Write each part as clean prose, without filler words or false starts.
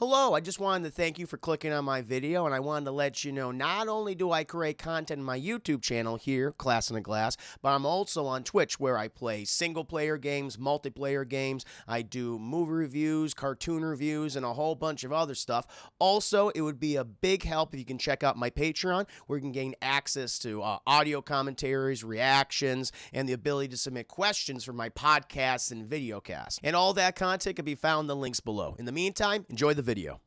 Hello, I just wanted to thank you for clicking on my video, and I wanted to let you know not only do I create content in my YouTube channel here, Class in a Glass, but I'm also on Twitch where I play single-player games, multiplayer games, I do movie reviews, cartoon reviews, and a whole bunch of other stuff. Also, it would be a big help if you can check out my Patreon, where you can gain access to audio commentaries, reactions, and the ability to submit questions for my podcasts and videocasts. And all that content can be found in the links below. In the meantime, enjoy the video.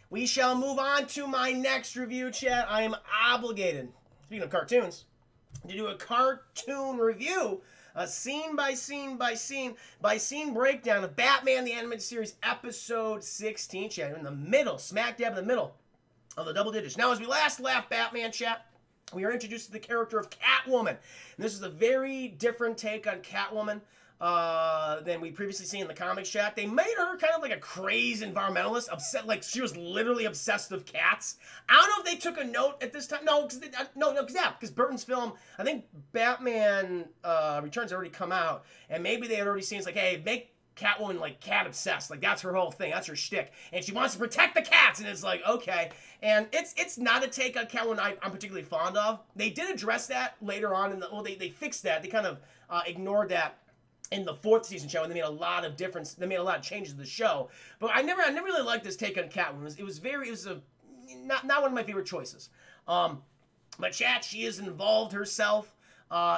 We shall move on to my next review, chat. I am obligated, speaking of cartoons, to do a cartoon review, a scene by scene breakdown of Batman the Animated Series episode 16, chat. In the middle, smack dab in the middle of the double digits. Now, as we last left Batman, chat, we are introduced to the character of Catwoman. And this is a very different take on Catwoman than we previously seen in the comics, chat. They made her kind of like a crazy environmentalist, like she was literally obsessed with cats. I don't know if they took a note at this time. No, because Burton's film, I think Batman Returns had already come out, and maybe they had already seen it's like, hey, make Catwoman like cat obsessed, like that's her whole thing, that's her shtick, and she wants to protect the cats, and it's like, okay. And it's not a take on Catwoman I'm particularly fond of. They did address that later on in the, well, they fixed that. They kind of ignored that in the 4th season show, and they made a lot of difference. They made a lot of changes to the show. But I never really liked this take on Catwoman. It was not one of my favorite choices. But chat, she is involved herself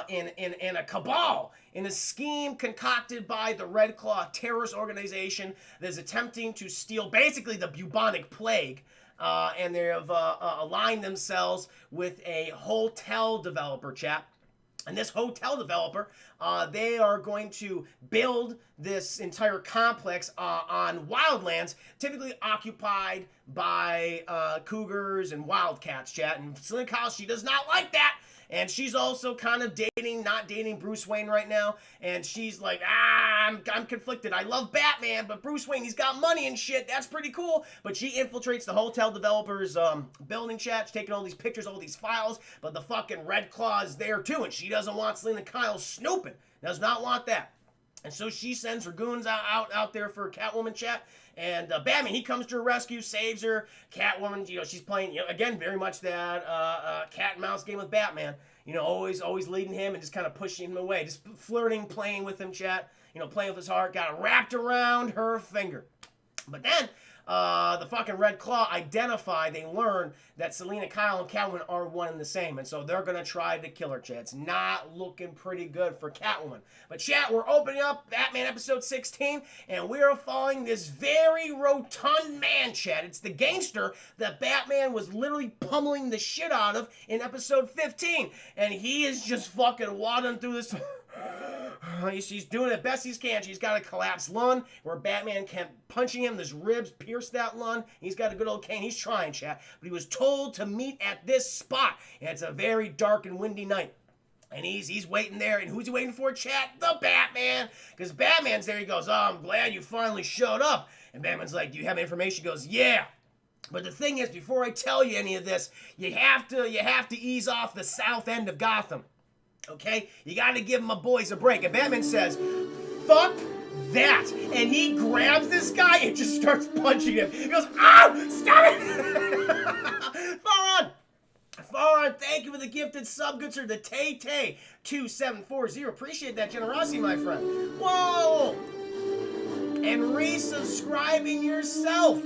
in a cabal, in a scheme concocted by the Red Claw terrorist organization that is attempting to steal basically the bubonic plague. And they have aligned themselves with a hotel developer, chat. And this hotel developer, they are going to build this entire complex on wildlands, typically occupied by cougars and wildcats, chat. And Selina Kyle, she does not like that. And she's also kind of not dating Bruce Wayne right now. And she's like, I'm conflicted. I love Batman, but Bruce Wayne, he's got money and shit. That's pretty cool. But she infiltrates the hotel developer's building, chat. She's taking all these pictures, all these files. But the fucking Red Claw is there too. And she doesn't want Selina Kyle snooping. Does not want that. And so she sends her goons out there for Catwoman, chat. And Batman, he comes to her rescue, saves her. Catwoman, she's playing, again, very much that cat and mouse game with Batman. Always leading him and just kind of pushing him away. Just flirting, playing with him, chat. Playing with his heart. Got it wrapped around her finger. But then, the fucking Red Claw they learn that Selina Kyle and Catwoman are one and the same. And so they're going to try to kill her, chat. It's not looking pretty good for Catwoman. But chat, we're opening up Batman episode 16, and we are following this very rotund man, chat. It's the gangster that Batman was literally pummeling the shit out of in episode 15. And he is just fucking waddling through this... She's doing it best he can. She's got a collapsed lung where Batman kept punching him. His ribs pierced that lung. He's got a good old cane. He's trying, chat. But he was told to meet at this spot. And it's a very dark and windy night. And he's waiting there. And who's he waiting for, chat? The Batman. Because Batman's there. He goes, oh, I'm glad you finally showed up. And Batman's like, do you have information? He goes, yeah. But the thing is, before I tell you any of this, you have to ease off the south end of Gotham. Okay? You gotta give my boys a break. And Batman says, fuck that. And he grabs this guy and just starts punching him. He goes, oh, stop it! Faron, thank you for the gifted sub, good sir. The Tay 2740. Appreciate that generosity, my friend. Whoa! And resubscribing yourself.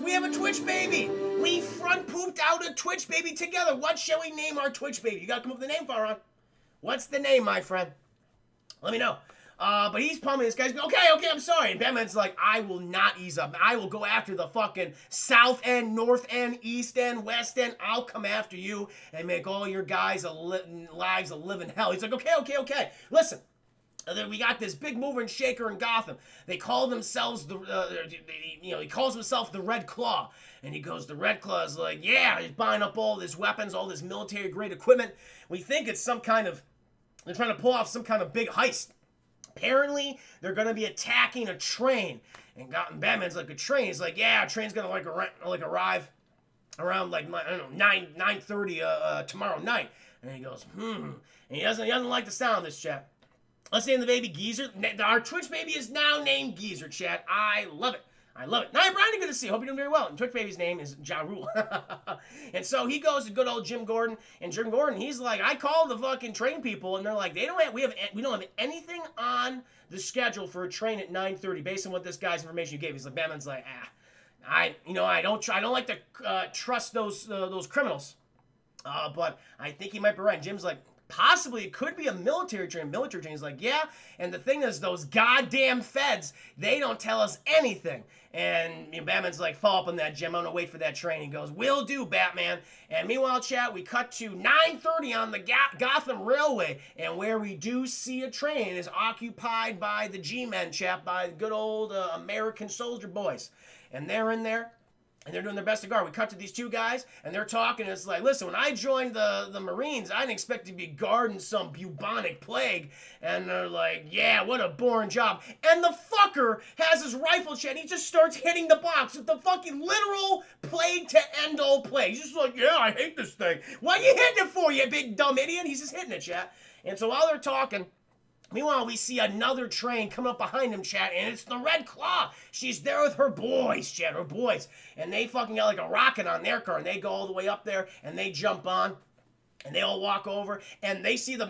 We have a Twitch baby. We front pooped out a Twitch baby together. What shall we name our Twitch baby? You gotta come up with a name, Faron. What's the name, my friend? Let me know. But he's pummeling this guy's okay, I'm sorry. And Batman's like, I will not ease up. I will go after the fucking south end, north end, east end, west end. I'll come after you and make all your guys' lives a living hell. He's like, okay. Listen, we got this big mover and shaker in Gotham. They call themselves he calls himself the Red Claw. And he goes, the Red Claw is like, yeah, he's buying up all this weapons, all this military-grade equipment. We think it's some kind of, they're trying to pull off some kind of big heist. Apparently, they're going to be attacking a train. And Batman's like, a train? He's like, yeah, a train's going to arrive around like, I don't know, 9:30 tomorrow night. And he goes, And he doesn't like the sound of this, chat. Let's name the baby Geezer. Our Twitch baby is now named Geezer, chat. I love it. I love it. Nia Brownie, good to see you. Hope you're doing very well. And Twitch baby's name is Ja Rule. And so he goes to good old Jim Gordon. And Jim Gordon, he's like, I called the fucking train people, and they're like, we don't have anything on the schedule for a train at 9:30 based on what this guy's information you gave. He's like, Batman's like, I don't like to trust those criminals. But I think he might be right. And Jim's like, possibly it could be a military train. Military train is like, yeah. And the thing is, those goddamn feds, they don't tell us anything. And Batman's like, follow up on that, Jim. I'm gonna wait for that train. He goes, will do, Batman. And meanwhile, chat, we cut to 9:30 on the Gotham Railway, and where we do see a train is occupied by the G-men, chat, by the good old American soldier boys, and they're in there. And they're doing their best to guard. We cut to these two guys, and they're talking. And it's like, listen, when I joined the Marines, I didn't expect to be guarding some bubonic plague. And they're like, yeah, what a boring job. And the fucker has his rifle, chat. He just starts hitting the box with the fucking literal plague to end all plague. He's just like, yeah, I hate this thing. What are you hitting it for, you big dumb idiot? He's just hitting it, chat. And so while they're talking, meanwhile, we see another train coming up behind him, chat, and it's the Red Claw. She's there with her boys, chat, her boys. And they fucking got like a rocket on their car, and they go all the way up there, and they jump on, and they all walk over, and they see the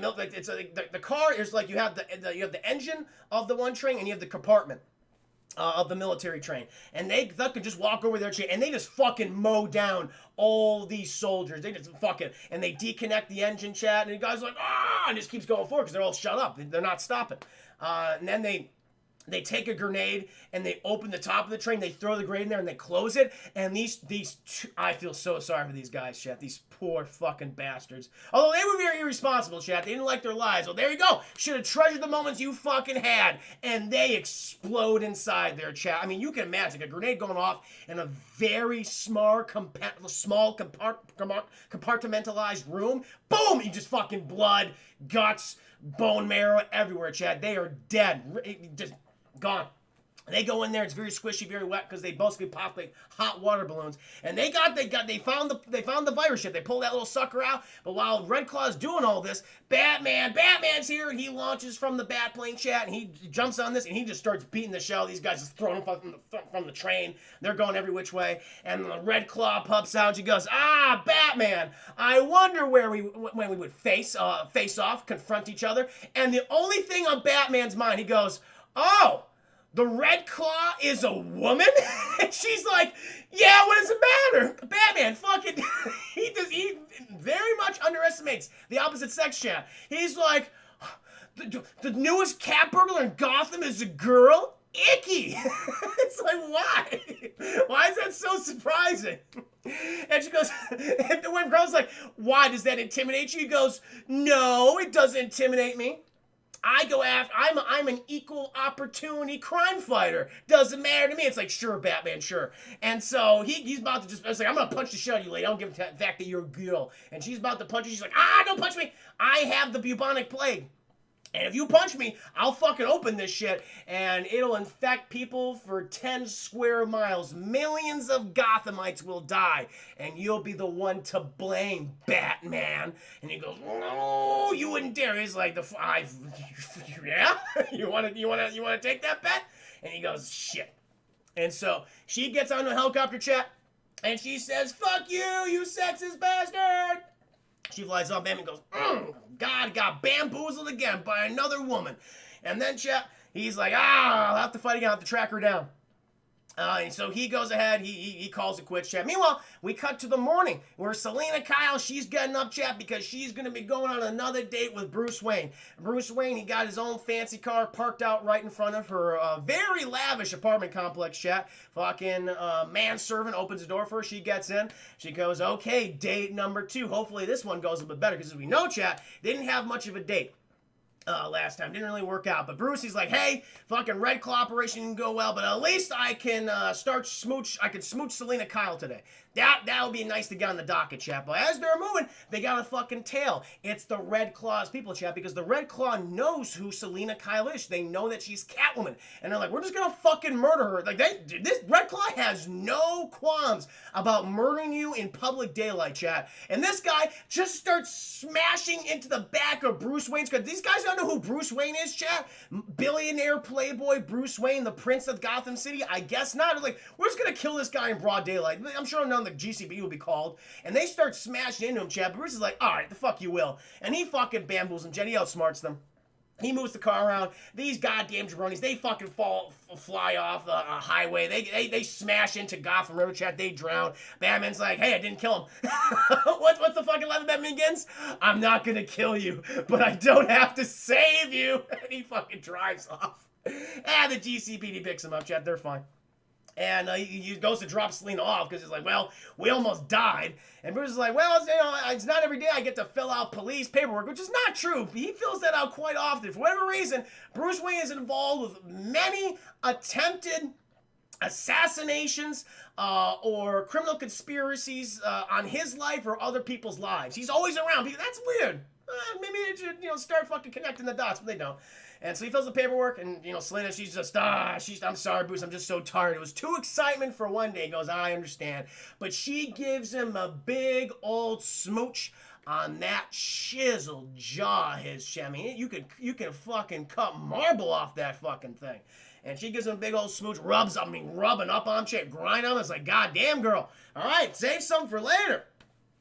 car is like you have the engine of the one train, and you have the compartment of the military train, and they can just walk over there, and they just fucking mow down all these soldiers. They just fucking, and they disconnect the engine, chat, and the guy's like, and just keeps going forward because they're all shut up. They're not stopping. And then they take a grenade and they open the top of the train. They throw the grenade in there and they close it. And these two, I feel so sorry for these guys, chat. These poor fucking bastards. Although they were very irresponsible, chat. They didn't like their lives. Well, there you go. Should have treasured the moments you fucking had. And they explode inside their chat. I mean, you can imagine a grenade going off in a very small compartmentalized room. Boom! You just fucking blood, guts, bone marrow everywhere, chat. They are dead. Just gone. They go in there. It's very squishy, very wet because they basically pop like hot water balloons. And they found the virus ship. They pulled that little sucker out. But while Red Claw's doing all this, Batman's here, and he launches from the Batplane, chat, and he jumps on this and he just starts beating the shell. These guys just throwing them from the train. They're going every which way. And the Red Claw pops out. And she goes, Batman! I wonder when we would face off, confront each other. And the only thing on Batman's mind, he goes, oh, the Red Claw is a woman? And she's like, yeah, what does it matter? Batman, fucking, he very much underestimates the opposite sex, chat. He's like, the newest cat burglar in Gotham is a girl? Icky. It's like, why? Why is that so surprising? And she goes, and when girl's like, why, does that intimidate you? He goes, no, it doesn't intimidate me. I go after, I'm an equal opportunity crime fighter. Doesn't matter to me. It's like, sure, Batman, sure. And so he's about to it's like, I'm going to punch the shit out of you, lady. I don't give a fact that you're a girl. And she's about to punch you. She's like, don't punch me. I have the bubonic plague. And if you punch me, I'll fucking open this shit, and it'll infect people for 10 square miles. Millions of Gothamites will die, and you'll be the one to blame, Batman. And he goes, no, you wouldn't dare. He's like, yeah? You want to take that bet? And he goes, shit. And so she gets on the helicopter, chat, and she says, fuck you, you sexist bastard. She flies off, Batman goes, God, got bamboozled again by another woman. And then, chat, he's like, I'll have to fight again, I'll have to track her down. And so he goes ahead, he calls it quits, chat. Meanwhile, we cut to the morning where Selina Kyle, she's getting up, chat, because she's going to be going on another date with Bruce Wayne. Bruce Wayne, he got his own fancy car parked out right in front of her very lavish apartment complex, chat. Fucking manservant opens the door for her. She gets in. She goes, okay, date number 2. Hopefully this one goes a bit better because as we know, chat, they didn't have much of a date. Last time. Didn't really work out. But Bruce, he's like, hey, fucking Red Claw operation didn't go well, but at least I can smooch Selina Kyle today. That would be nice to get on the docket, chat. But as they're moving, they got a fucking tail. It's the Red Claw's people, chat, because the Red Claw knows who Selina Kyle is. They know that she's Catwoman. And they're like, we're just gonna fucking murder her. Like, this Red Claw has no qualms about murdering you in public daylight, chat. And this guy just starts smashing into the back of Bruce Wayne's car. These guys don't want to know who Bruce Wayne is, chat? Billionaire playboy Bruce Wayne, the prince of Gotham City? I guess not. It's like, we're just going to kill this guy in broad daylight. I'm sure none of the GCB will be called. And they start smashing into him, chat. But Bruce is like, all right, the fuck you will. And he fucking bamboozles them, chat. He outsmarts them. He moves the car around. These goddamn jabronis, they fucking fly off the highway. They smash into Gotham River, chat. They drown. Batman's like, hey, I didn't kill him. What's the fucking line that Batman begins? I'm not gonna kill you, but I don't have to save you. And he fucking drives off. And the GCPD picks him up, chat. They're fine. And he goes to drop Selina off because he's like, well, we almost died. And Bruce is like, well, it's not every day I get to fill out police paperwork, which is not true. He fills that out quite often. For whatever reason, Bruce Wayne is involved with many attempted assassinations or criminal conspiracies on his life or other people's lives. He's always around. That's weird. Maybe they should, start fucking connecting the dots, but they don't. And so he fills the paperwork, and, Selina, she's just, I'm sorry, Bruce, I'm just so tired. It was too excitement for one day. He goes, I understand. But she gives him a big old smooch on that chiseled jaw of his. I mean, you can fucking cut marble off that fucking thing. And she gives him a big old smooch, rubbing up on him, shit, grind on him. It's like, goddamn, girl. All right, save some for later.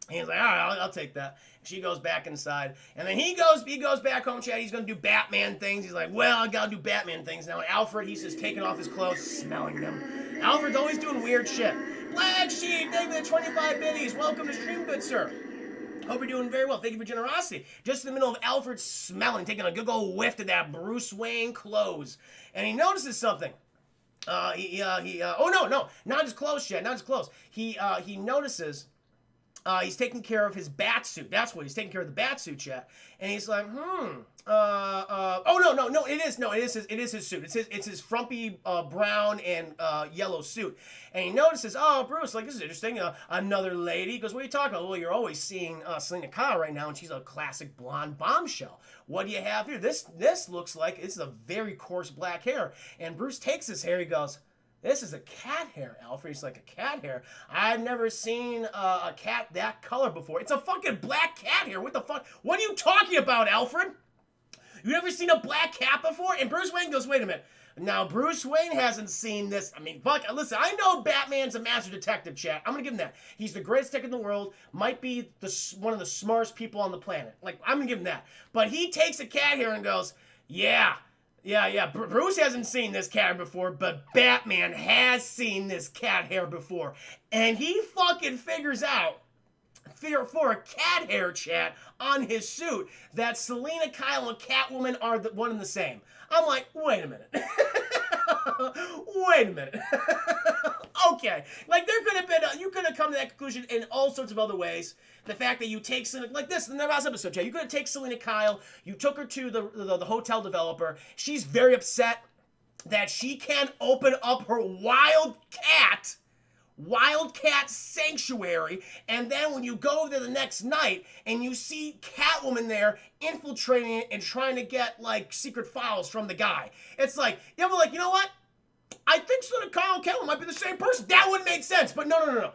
And he's like, all right, I'll take that. She goes back inside. And then he goes back home, chat. He's going to do Batman things. He's like, well, I got to do Batman things now. And Alfred, he's just taking off his clothes, smelling them. Alfred's always doing weird shit. Black Sheep, thank you for the 25 biddies. Welcome to stream, good sir. Hope you're doing very well. Thank you for generosity. Just in the middle of Alfred smelling, taking a good old whiff of that Bruce Wayne clothes. And he notices something. Oh, no, not his clothes, chat. Not his clothes. He notices... he's taking care of his bat suit. That's what he's taking care of, the bat suit, chat. And he's like, it is his suit. It's his frumpy brown and yellow suit. And he notices, oh, Bruce, like, this is interesting. Another lady. He goes, what are you talking about? Well, you're always seeing Selina Kyle right now, and she's a classic blonde bombshell. What do you have here? This looks like it's a very coarse black hair. And Bruce takes his hair. He goes, this is a cat hair, Alfred. He's like, a cat hair? I've never seen a cat that color before. It's a fucking black cat hair. What the fuck? What are you talking about, Alfred? You never seen a black cat before? And Bruce Wayne goes, wait a minute. Now, Bruce Wayne hasn't seen this. I mean, fuck, listen, I know Batman's a master detective, chat. I'm going to give him that. He's the greatest detective in the world. Might be one of the smartest people on the planet. Like, I'm going to give him that. But he takes a cat hair and goes, yeah. Bruce hasn't seen this cat hair before, but Batman has seen this cat hair before. And he fucking figures out, for a cat hair, chat, on his suit, that Selina Kyle and Catwoman are one and the same. I'm like, wait a minute. Wait a minute. Okay. Like, there could have been, you could have come to that conclusion in all sorts of other ways. The fact that you take, like this, in the last episode, Jay, you could have taken Selina Kyle, you took her to the hotel developer. She's very upset that she can't open up her Wildcat sanctuary, and then when you go there the next night and you see Catwoman there infiltrating it and trying to get, like, secret files from the guy. It's like, you're like, you know what? I think Selina Kyle and Catwoman might be the same person. That would make sense, but no.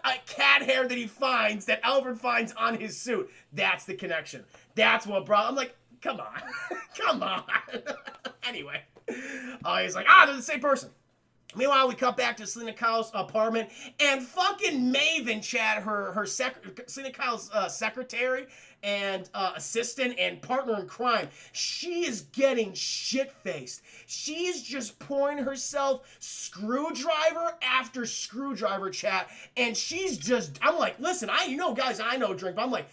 A cat hair that he finds, that Alfred finds on his suit, that's the connection. That's what brought, I'm like, come on. Come on. Anyway. He's like, they're the same person. Meanwhile, we cut back to Selina Kyle's apartment, and fucking Maven, chat, Selina Kyle's secretary and assistant and partner in crime, she is getting shit-faced. She's just pouring herself screwdriver after screwdriver, chat, and she's just, I'm like, listen, guys, I know drink, but I'm like,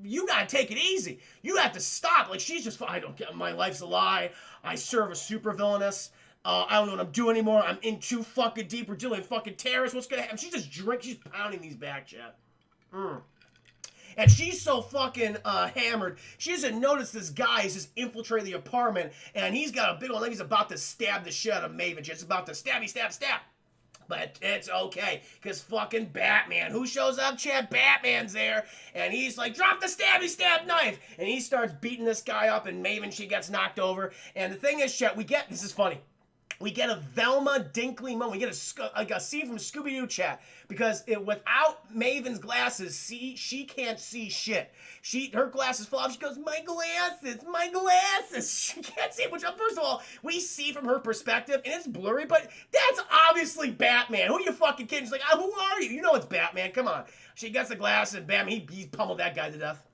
you gotta take it easy. You have to stop. Like, she's just, I don't get, my life's a lie. I serve a supervillainess. I don't know what I'm doing anymore. I'm in too fucking deep. We're dealing with fucking terrorists. What's gonna happen? She's just she's pounding these back, chat. And she's so fucking hammered. She doesn't notice this guy is just infiltrating the apartment, and he's got a big old leg. He's about to stab the shit out of Maven. Just about to stab. But it's okay, because fucking Batman. Who shows up, chat? Batman's there. And he's like, drop the stab knife. And he starts beating this guy up, and Maven, she gets knocked over. And the thing is, chat, this is funny. we get a Velma Dinkley moment. We get a scene from Scooby-Doo chat because without Maven's glasses, she can't see shit. Her glasses fall off. She goes, my glasses. She can't see it. Which, first of all, we see from her perspective, and it's blurry, but that's obviously Batman. Who are you fucking kidding? She's like, who are you? You know it's Batman. Come on. She gets the glasses, and bam, he pummeled that guy to death.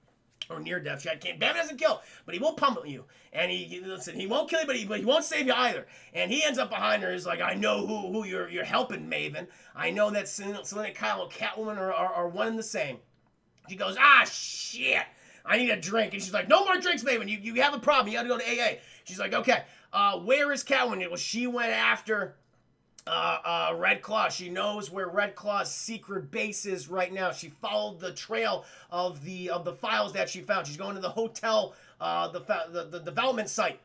Or near death. Batman doesn't kill, but he will pummel you. And he won't kill you, but he won't save you either. And he ends up behind her. He's like, I know who you're helping, Maven. I know that Selena Kyle and Catwoman are one and the same. She goes, shit. I need a drink. And she's like, no more drinks, Maven. You have a problem. You got to go to AA. She's like, okay. Where is Catwoman? Well, she went after Red Claw. She knows where Red Claw's secret base is right now. She followed the trail of the files that she found. She's going to the hotel, the development site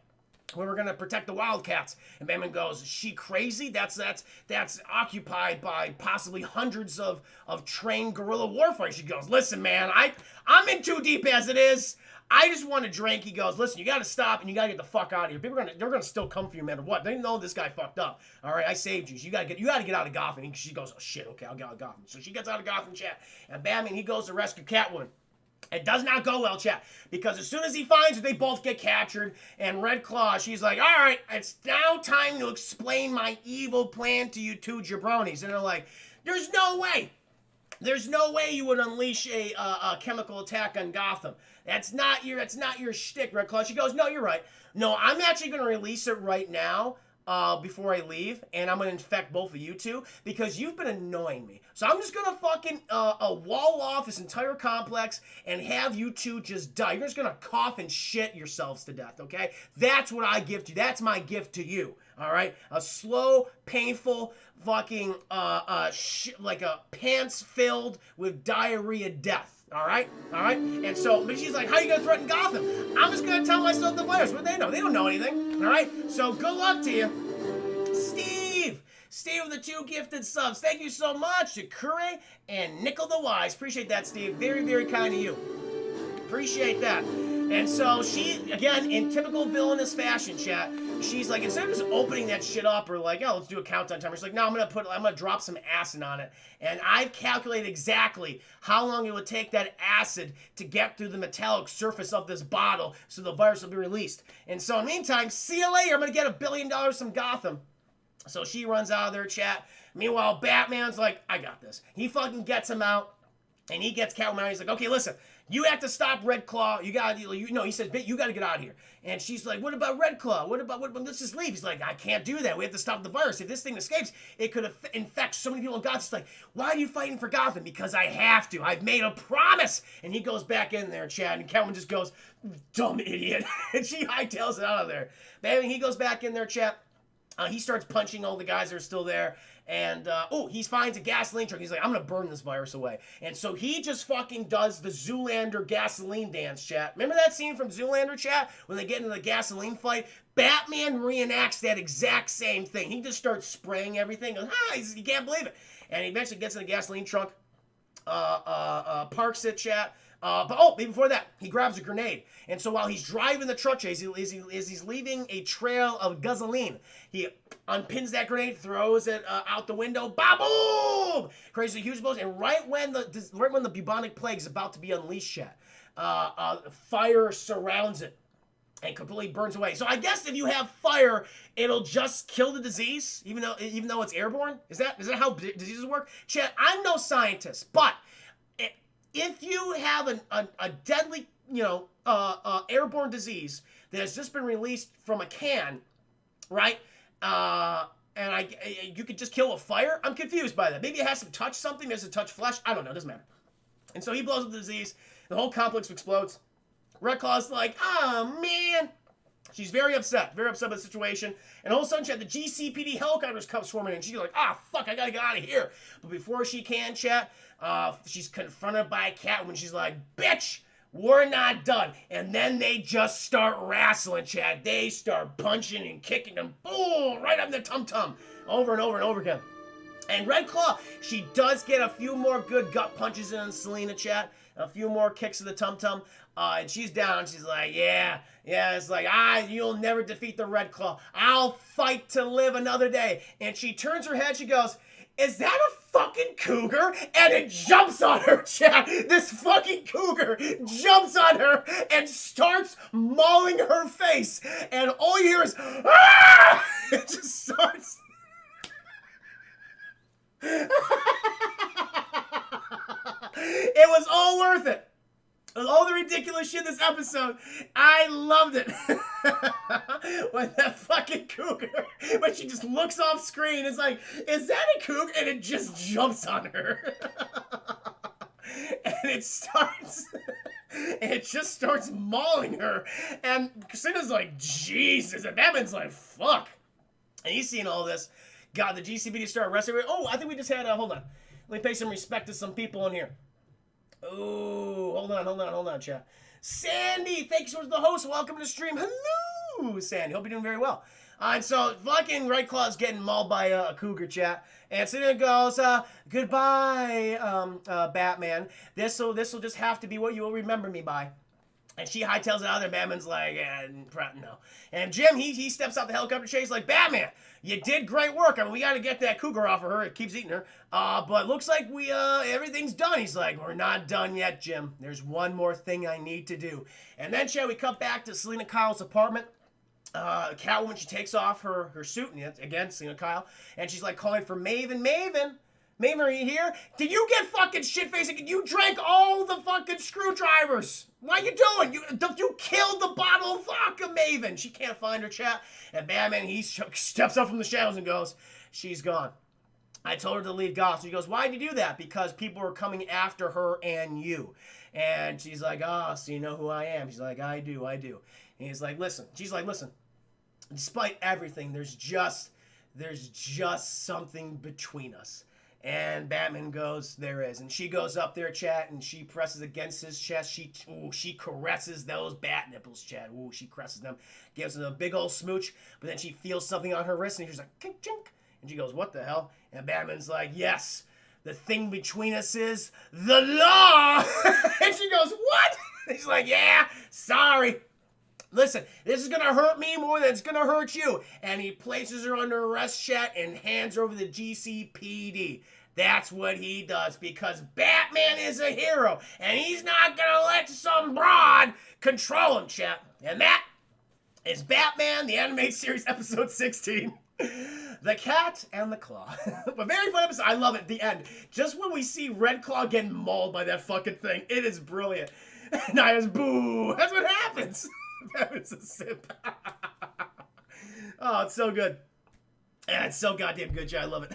where we're gonna protect the Wildcats. And Batman goes, is she crazy? That's occupied by possibly hundreds of trained guerrilla warfighters. She goes, listen, man, I'm in too deep as it is. I just want a drink. He goes, listen, you got to stop and you got to get the fuck out of here. They're gonna still come for you no matter what. They know this guy fucked up. All right, I saved you. So you got to get out of Gotham. And she goes, oh shit, okay, I'll get out of Gotham. So she gets out of Gotham, chat. And Batman, he goes to rescue Catwoman. It does not go well, chat, because as soon as he finds her, they both get captured. And Red Claw, she's like, all right, it's now time to explain my evil plan to you two jabronis. And they're like, there's no way. There's no way you would unleash a chemical attack on Gotham. That's not your shtick, Red Claw. She goes, no, you're right. No, I'm actually going to release it right now before I leave, and I'm going to infect both of you two because you've been annoying me. So I'm just going to fucking wall off this entire complex and have you two just die. You're just going to cough and shit yourselves to death, okay? That's what I give to you. That's my gift to you, all right? A slow, painful, fucking, like a pants filled with diarrhea death. All right? And so, but she's like, how are you going to threaten Gotham? I'm just going to tell myself the virus. What do they know? They don't know anything. All right? So, good luck to you. Steve with the 2 gifted subs. Thank you so much to Curry and Nickel the Wise. Appreciate that, Steve. Very, very kind of you. Appreciate that. And so she, again, in typical villainous fashion, chat, she's like, instead of just opening that shit up or like, oh, let's do a countdown timer, she's like, no, I'm gonna drop some acid on it. And I've calculated exactly how long it would take that acid to get through the metallic surface of this bottle so the virus will be released. And so in the meantime, see you later. I'm gonna get $1 billion from Gotham. So she runs out of there, chat. Meanwhile, Batman's like, I got this. He fucking gets him out. And he gets Catwoman out. He's like, okay, listen, you have to stop Red Claw. He says, you got to get out of here. And she's like, what about Red Claw? What about, let's just leave. He's like, I can't do that. We have to stop the virus. If this thing escapes, it could infect so many people in Gotham. She's like, why are you fighting for Gotham? Because I have to. I've made a promise. And he goes back in there, Chad, and Catwoman just goes, dumb idiot. And she hightails it out of there. Then he goes back in there, Chad. He starts punching all the guys that are still there. And, he finds a gasoline truck. He's like, I'm going to burn this virus away. And so he just fucking does the Zoolander gasoline dance, chat. Remember that scene from Zoolander, chat? When they get into the gasoline fight? Batman reenacts that exact same thing. He just starts spraying everything. Goes, you can't believe it. And he eventually gets in the gasoline trunk, parks it, chat. But before that, he grabs a grenade. And so while he's driving the truck, as he's leaving a trail of gasoline, he unpins that grenade, throws it out the window, ba-boom! Creates a huge explosion. And right when the bubonic plague is about to be unleashed, chat, fire surrounds it and completely burns away. So I guess if you have fire, it'll just kill the disease, even though it's airborne. Is that how diseases work? Chat, I'm no scientist, but if you have a deadly, airborne disease that has just been released from a can, right? And you could just kill a fire. I'm confused by that. Maybe it has to touch something. It has to touch flesh. I don't know. It doesn't matter. And so he blows up the disease. The whole complex explodes. Red Claw's like, oh man. She's very upset by the situation. And all of a sudden, the GCPD helicopters come swarming in. She's like, fuck, I gotta get out of here. But before she can, chat, she's confronted by Catwoman. She's like, bitch, we're not done. And then they just start wrestling, chat. They start punching and kicking and boom, right up the tum-tum. Over and over and over again. And Red Claw, she does get a few more good gut punches in on Selena, chat. A few more kicks of the tum-tum. And she's down. She's like, yeah. It's like, you'll never defeat the Red Claw. I'll fight to live another day. And she turns her head. She goes, is that a fucking cougar? And it jumps on her, chat. This fucking cougar jumps on her and starts mauling her face. And all you hear is, ah! It just starts. It was all worth it. All the ridiculous shit in this episode, I loved it. When that fucking cougar, when she just looks off screen, it's like, is that a cougar? And it just jumps on her. And it just starts mauling her. And Christina's like, Jesus. And Batman's like, fuck. And he's seeing all this. God, the GCPD start arresting her. Oh, I think we just had, hold on. Let me pay some respect to some people in here. Oh, hold on, chat. Sandy, thank you so much for the host. Welcome to the stream. Hello, Sandy. Hope you're doing very well. And so, fucking Red Claw's getting mauled by a cougar, chat. And so then it goes, goodbye, Batman. This'll just have to be what you will remember me by. And she hightails it out there. Batman's like, no. And Jim, he steps out the helicopter chase like, Batman, you did great work. I mean, we got to get that cougar off of her. It keeps eating her. But looks like everything's done. He's like, we're not done yet, Jim. There's one more thing I need to do. And then, we cut back to Selina Kyle's apartment. Catwoman, she takes off her suit. And again, Selina Kyle. And she's like calling for Maven. Maven, are you here? Did you get fucking shit-faced again? You drank all the fucking screwdrivers. What are you doing? You killed the bottle of vodka, Maven. She can't find her, chat. And Batman, he steps up from the shadows and goes, she's gone. I told her to leave Gotham. She goes, why'd you do that? Because people were coming after her and you. And she's like, so you know who I am? She's like, I do. And he's like, listen. She's like, listen. Despite everything, there's just something between us. And Batman goes, there is. And she goes up there, chat, and she presses against his chest. She caresses those bat nipples, chat. Ooh, she caresses them. Gives him a big old smooch. But then she feels something on her wrist, and she's like, chink, chink. And she goes, what the hell? And Batman's like, yes, the thing between us is the law. And she goes, what? And she's like, yeah, sorry. Listen, this is going to hurt me more than it's going to hurt you. And he places her under arrest, chat, and hands her over to the GCPD. That's what he does because Batman is a hero. And he's not going to let some broad control him, chat. And that is Batman, the animated series, episode 16. The Cat and the Claw. But very fun episode. I love it. The end. Just when we see Red Claw getting mauled by that fucking thing. It is brilliant. And I just, boo. That's what happens. That was a sip. Oh, it's so good. Yeah, it's so goddamn good, Jay. I love it.